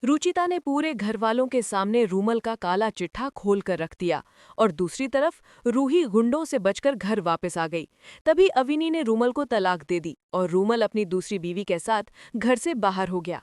रुचिता ने पूरे घर वालों के सामने रूमल का काला चिट्ठा खोल कर रख दिया और दूसरी तरफ रूही गुंडों से बचकर घर वापस आ गई। तभी अविनी ने रूमल को तलाक दे दी और रूमल अपनी दूसरी बीवी के साथ घर से बाहर हो गया।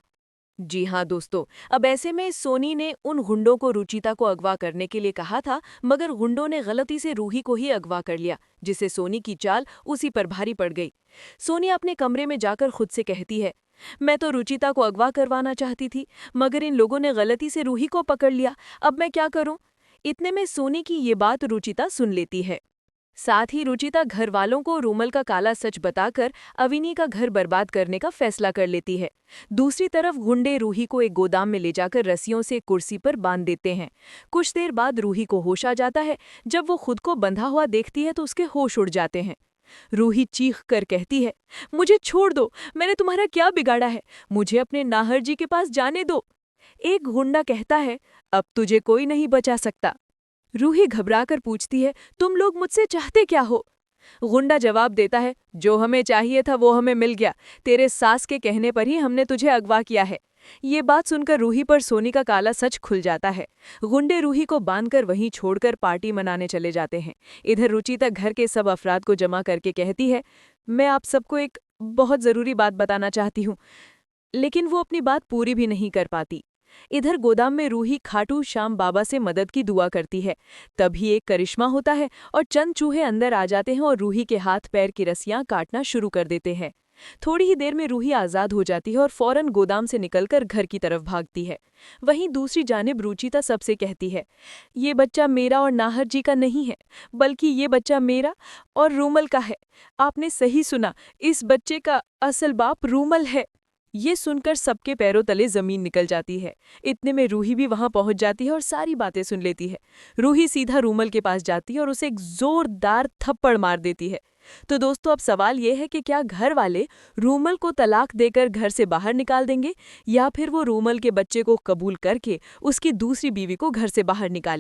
जी हाँ दोस्तों, अब ऐसे में सोनी ने उन गुंडों को रुचिता को अगवा करने के लिए कहा था, मगर गुंडों ने गलती से रूही को ही अगवा कर लिया, जिससे सोनी की चाल उसी पर भारी पड़ गई। सोनी अपने कमरे में जाकर खुद से कहती है, मैं तो रुचिता को अगवा करवाना चाहती थी, मगर इन लोगों ने गलती से रूही को पकड़ लिया। अब मैं क्या करूं? इतने में सोनी की ये बात रुचिता सुन लेती है। साथ ही रुचिता घर वालों को रूमल का काला सच बताकर अविनी का घर बर्बाद करने का फैसला कर लेती है। दूसरी तरफ गुंडे रूही को एक गोदाम में ले जाकर रस्सियों से कुर्सी पर बांध देते हैं। कुछ देर बाद रूही को होश आ जाता है। जब वो खुद को बंधा हुआ देखती है तो उसके होश उड़ जाते हैं। रूही चीख कर कहती है, मुझे छोड़ दो, मैंने तुम्हारा क्या बिगाड़ा है? मुझे अपने नाहर जी के पास जाने दो। एक गुंडा कहता है, अब तुझे कोई नहीं बचा सकता। रूही घबराकर पूछती है, तुम लोग मुझसे चाहते क्या हो? गुंडा जवाब देता है, जो हमें चाहिए था वो हमें मिल गया। तेरे सास के कहने पर ही हमने तुझे अगवा किया है। ये बात सुनकर रूही पर सोनी का काला सच खुल जाता है। गुंडे रूही को बांधकर वहीं छोड़कर पार्टी मनाने चले जाते हैं। इधर रुचिता घर के सब अफराद को जमा करके कहती है, मैं आप सबको एक बहुत जरूरी बात बताना चाहती हूँ, लेकिन वो अपनी बात पूरी भी नहीं कर पाती। इधर गोदाम में रूही खाटू श्याम बाबा से मदद की दुआ करती है। तभी एक करिश्मा होता है और चंद चूहे अंदर आ जाते हैं और रूही के हाथ पैर की रस्सियां काटना शुरू कर देते हैं। थोड़ी ही देर में रूही आजाद हो जाती है और फौरन गोदाम से निकलकर घर की तरफ भागती है। वहीं दूसरी जानिब रुचिता सबसे कहती है, ये बच्चा मेरा और नाहर जी का नहीं है, बल्कि ये बच्चा मेरा और रूमल का है। आपने सही सुना, इस बच्चे का असल बाप रूमल है। ये सुनकर सबके पैरों तले जमीन निकल जाती है। इतने में रूही भी वहां पहुंच जाती है और सारी बातें सुन लेती है। रूही सीधा रूमल के पास जाती है और उसे एक जोरदार थप्पड़ मार देती है। तो दोस्तों, अब सवाल ये है कि क्या घर वाले रूमल को तलाक देकर घर से बाहर निकाल देंगे, या फिर वो रूमल के बच्चे को कबूल करके उसकी दूसरी बीवी को घर से बाहर निकालेंगे?